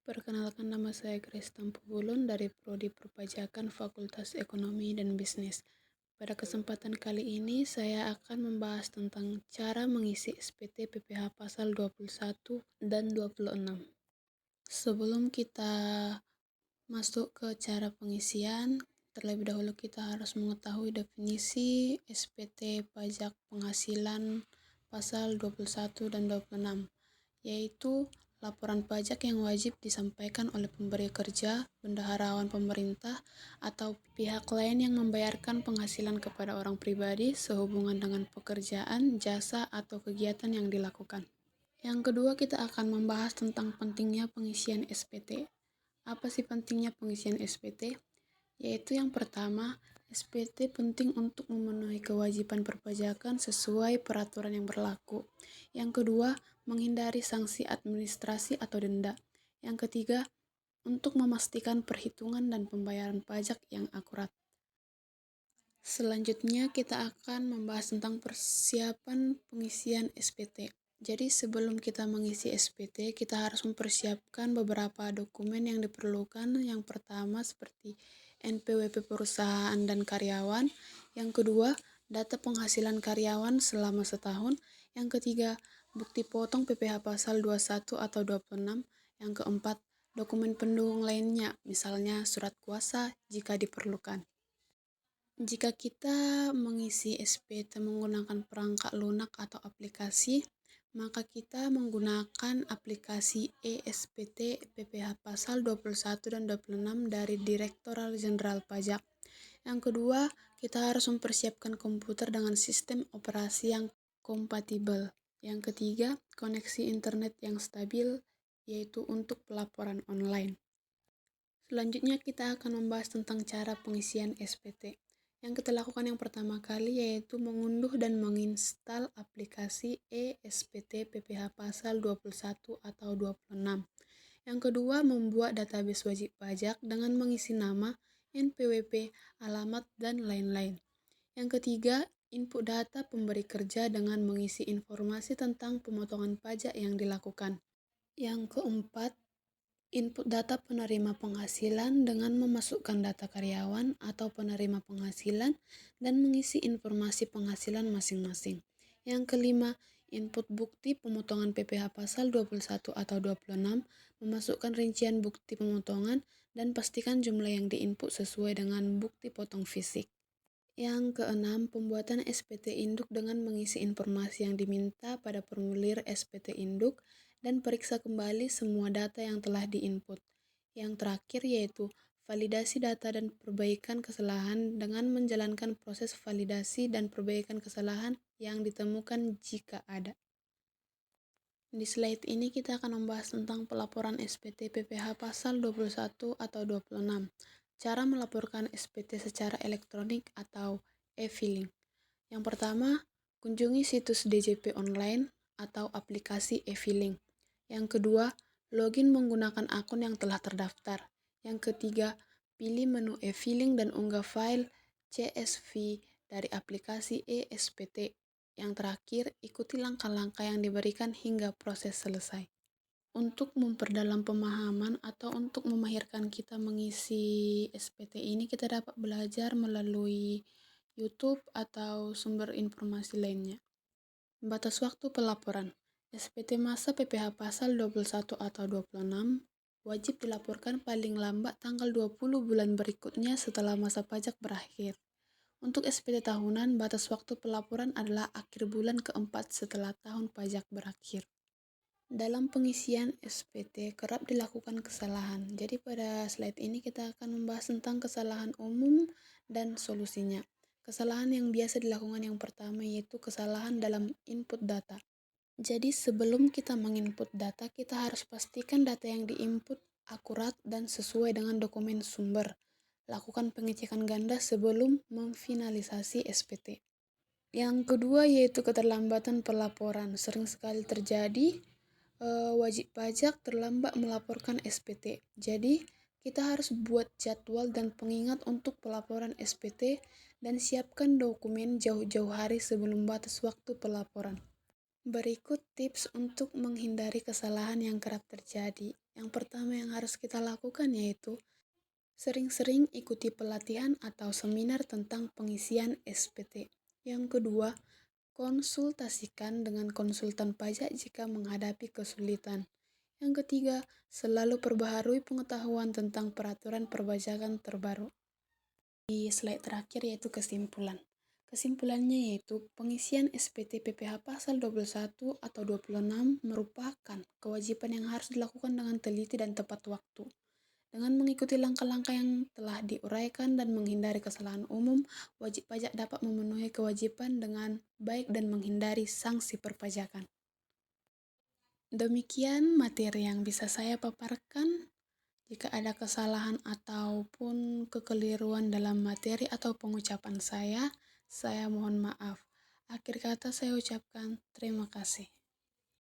Perkenalkan, nama saya Grace Tampubulun dari Prodi Perpajakan Fakultas Ekonomi dan Bisnis. Pada kesempatan kali ini saya akan membahas tentang cara mengisi SPT PPh pasal 21 dan 26. Sebelum kita masuk ke cara pengisian, terlebih dahulu kita harus mengetahui definisi SPT pajak penghasilan pasal 21 dan 26, yaitu laporan pajak yang wajib disampaikan oleh pemberi kerja, bendaharawan pemerintah, atau pihak lain yang membayarkan penghasilan kepada orang pribadi sehubungan dengan pekerjaan, jasa, atau kegiatan yang dilakukan. Yang kedua, kita akan membahas tentang pentingnya pengisian SPT. Apa sih pentingnya pengisian SPT? Yaitu yang pertama, SPT penting untuk memenuhi kewajiban perpajakan sesuai peraturan yang berlaku. Yang kedua, menghindari sanksi administrasi atau denda. Yang ketiga, untuk memastikan perhitungan dan pembayaran pajak yang akurat. Selanjutnya kita akan membahas tentang persiapan pengisian SPT. Jadi sebelum kita mengisi SPT, kita harus mempersiapkan beberapa dokumen yang diperlukan. Yang pertama seperti NPWP perusahaan dan karyawan. Yang kedua, data penghasilan karyawan selama setahun. Yang ketiga, bukti potong PPh pasal 21 atau 26. Yang keempat, dokumen pendukung lainnya, misalnya surat kuasa jika diperlukan. Jika kita mengisi SPT menggunakan perangkat lunak atau aplikasi, maka kita menggunakan aplikasi eSPT PPh pasal 21 dan 26 dari Direktorat Jenderal Pajak. Yang kedua, kita harus mempersiapkan komputer dengan sistem operasi yang kompatibel. Yang ketiga, koneksi internet yang stabil, yaitu untuk pelaporan online. Selanjutnya kita akan membahas tentang cara pengisian SPT. Yang kita lakukan yang pertama kali yaitu mengunduh dan menginstal aplikasi eSPT PPh pasal 21 atau 26. Yang kedua, membuat database wajib pajak dengan mengisi nama, NPWP, alamat, dan lain-lain. Yang ketiga, input data pemberi kerja dengan mengisi informasi tentang pemotongan pajak yang dilakukan. Yang keempat, input data penerima penghasilan dengan memasukkan data karyawan atau penerima penghasilan dan mengisi informasi penghasilan masing-masing. Yang kelima, input bukti pemotongan PPh pasal 21 atau 26, memasukkan rincian bukti pemotongan dan pastikan jumlah yang diinput sesuai dengan bukti potong fisik. Yang keenam, pembuatan SPT induk dengan mengisi informasi yang diminta pada formulir SPT induk dan periksa kembali semua data yang telah diinput. Yang terakhir yaitu validasi data dan perbaikan kesalahan dengan menjalankan proses validasi dan perbaikan kesalahan yang ditemukan jika ada. Di slide ini kita akan membahas tentang pelaporan SPT PPh pasal 21 atau 26. Cara melaporkan SPT secara elektronik atau e-filing. Yang pertama, kunjungi situs DJP online atau aplikasi e-filing. Yang kedua, login menggunakan akun yang telah terdaftar. Yang ketiga, pilih menu e-filing dan unggah file CSV dari aplikasi eSPT. Yang terakhir, ikuti langkah-langkah yang diberikan hingga proses selesai. Untuk memperdalam pemahaman atau untuk memahirkan kita mengisi SPT ini, kita dapat belajar melalui YouTube atau sumber informasi lainnya. Batas waktu pelaporan. SPT masa PPh pasal 21 atau 26 wajib dilaporkan paling lambat tanggal 20 bulan berikutnya setelah masa pajak berakhir. Untuk SPT tahunan, batas waktu pelaporan adalah akhir bulan keempat setelah tahun pajak berakhir. Dalam pengisian SPT kerap dilakukan kesalahan. Jadi pada slide ini kita akan membahas tentang kesalahan umum dan solusinya. Kesalahan yang biasa dilakukan yang pertama yaitu kesalahan dalam input data. Jadi sebelum kita menginput data, kita harus pastikan data yang diinput akurat dan sesuai dengan dokumen sumber. Lakukan pengecekan ganda sebelum memfinalisasi SPT. Yang kedua yaitu keterlambatan pelaporan. Sering sekali terjadi wajib pajak terlambat melaporkan SPT. Jadi kita harus buat jadwal dan pengingat untuk pelaporan SPT dan siapkan dokumen jauh-jauh hari sebelum batas waktu pelaporan. Berikut tips untuk menghindari kesalahan yang kerap terjadi. Yang pertama yang harus kita lakukan yaitu sering-sering ikuti pelatihan atau seminar tentang pengisian SPT. Yang kedua, konsultasikan dengan konsultan pajak jika menghadapi kesulitan. Yang ketiga, selalu perbaharui pengetahuan tentang peraturan perpajakan terbaru. Di slide terakhir yaitu kesimpulan. Kesimpulannya yaitu pengisian SPT PPh pasal 21 atau 26 merupakan kewajiban yang harus dilakukan dengan teliti dan tepat waktu. Dengan mengikuti langkah-langkah yang telah diuraikan dan menghindari kesalahan umum, wajib pajak dapat memenuhi kewajiban dengan baik dan menghindari sanksi perpajakan. Demikian materi yang bisa saya paparkan. Jika ada kesalahan ataupun kekeliruan dalam materi atau pengucapan saya mohon maaf. Akhir kata saya ucapkan terima kasih.